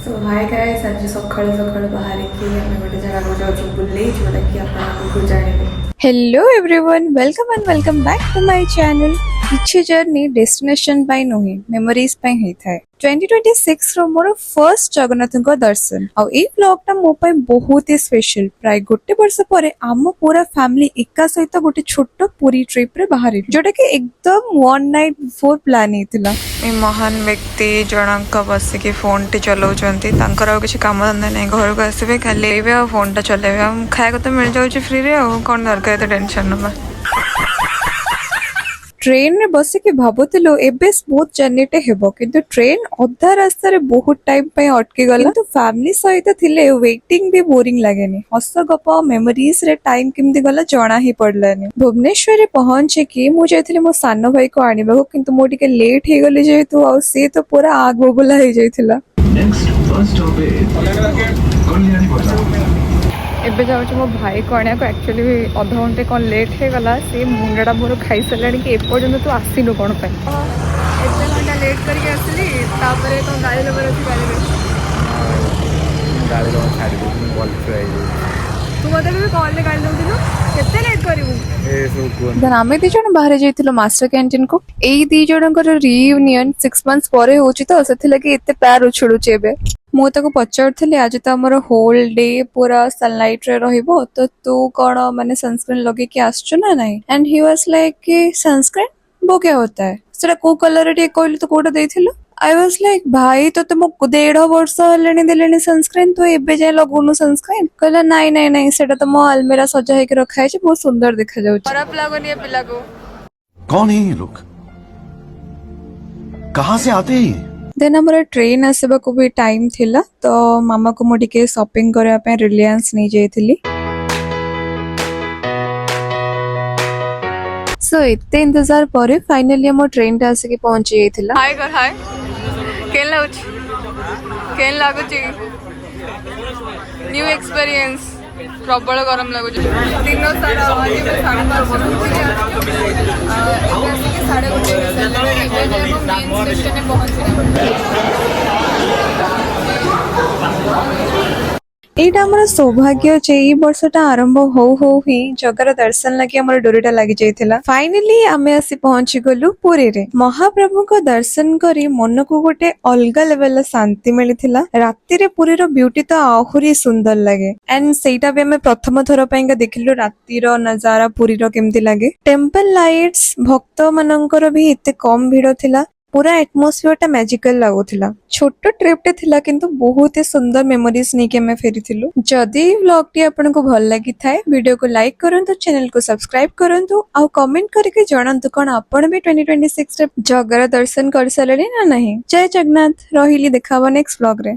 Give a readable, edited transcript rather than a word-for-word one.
सो hi guys आज सकाळू सकाळू बाहर की आम गोटे जगह को जाऊँ बुले जोटा कि आपको जानवे। Hello everyone welcome and welcome back to my channel. किछि जर्नी डेस्टिनेशन बाय नुहे मेमोरीज बाय हे थाए 2026 रो मोर फर्स्ट जगन्नाथ को दर्शन आ ए व्लॉग टा मो पय बहुत ही स्पेशल। प्राय गोटे वर्ष परे आम पूरा फैमिली एका सहित गोटे छोट पूरी ट्रिप रे बाहर जोटा कि एकदम वन नाइट बिफोर प्लान हेतिला। ए महान व्यक्ति जनक बसिक फोन टी चलाउछंती तांकर आ किछि काम धंदा नै घर को आसीबे खाली एबे आ फोन टा चलेबे हम खाया तो मिल जाउछि फ्री रे आ कोन दरकार एते टेंशन नबा। ट्रेन रे बसिक भाबुतिलो एबे स्मूथ जर्नी टे हेबो किंतु ट्रेन अधा रास्ता रे बहुत टाइम पे अटकी गला किंतु फैमिली सहित थिले वेटिंग भी बोरिंग लागेनी। हस गप मेमोरीज रे टाइम किमती गला जणा ही पड़लानी। भुवनेश्वर रे पहुंचे कि मु जायथिले मो सानो भाई को आनिबा किंतु मो टिके लेट हे गले जेतु आ से तो पूरा आग बबुला हे जायथिला। Next bus stop is Kalyani Bazar. एबे जाऊँ मो भाई को आने को एक्चुअली अध घंटे कौन लेट हो गला से मुंडा मोर खाई सारा कि एपर्यंत तू आसिनु कौन पे एते घंटा लेट करके आसली तापरे तो गाड़ी लेबर अछि गाड़ी रे गाड़ी छाड़ी दे बोल फ्राई तू मते भी कॉल ले गाड़ी दउतिलो केते लेट करिवु ए सो कोन देन आमे दी जण बाहर जाइतिलो मास्टर कैंटीन को एई दी जणकर रियूनियन 6 मंथ्स परे होची तो सेथि लगे एते पैर उछळु चेबे मु ताको पचारथिले आज तो हमर होल डे पूरा सनलाइट रे रहिबो तो तू कोन माने सनस्क्रीन लगे कि आछो ना नहीं एंड ही वाज लाइक कि सनस्क्रीन वो क्या होता है सेटा को कलर रे कहली तो कोटा देथिलो आई वाज लाइक भाई तो तुम 1.5 वर्ष हलेनी देलेनी सनस्क्रीन तो एबे जाय लगोनु सनस्क्रीन कहला नहीं नहीं नहीं सेटा तो मो अलमीरा सजा हे के रखा है बहुत सुंदर दिखा जाउ खराब लागोनी ए पिला को कौन है ये लोग, कहाँ से आते हैं? देन हमर ट्रेन आसबा को भी टाइम थिला तो मामा को मो टिके शॉपिंग करबा पे रिलायंस नहीं जाइथिली। सो इते इंतजार परे फाइनली हम ट्रेन टा आसे के पहुंच जाइथिला। हाय कर हाय केन लागुची न्यू एक्सपीरियंस प्रबल गरम लागुची दिन सारा आज 5:30 स्टेशन एटा हमर सौभाग्य जे ई वर्षटा आरंभ हो ही जगर दर्शन लगी हमर डोरीटा लागि जाइथिला। फाइनली आमे आसी पहुंची गलु पुरी रे महाप्रभु को दर्शन करी मन को गोटे अलगा लेवल शांति मिलिथिला। राति रे पुरी रो ब्यूटी तो आहुरी सुंदर लगे एंड सेटा भी हमें प्रथम थर पयका देखिलु राति रो नजारा पुरी रो केमती लागे। टेम्पल लाइट्स भक्त मानकर भी इते कम भीड़ थिला पूरा एटमॉस्फेयर टा मैजिकल लागुथिला। छोटो ट्रिप टे थिला किंतु बहुत ही सुंदर मेमोरीज नै के मैं फेरिथिलु। जदी व्लॉग टी आपनको भल लागि थाए वीडियो को लाइक करंतु चैनल को सब्सक्राइब करंतु आ कमेंट करके जणांतु कोन आपण भी 2026 रे जगर दर्शन कर सलेनी ना नहीं। जय जगन्नाथ रहिली देखावा नेक्स्ट व्लॉग रे।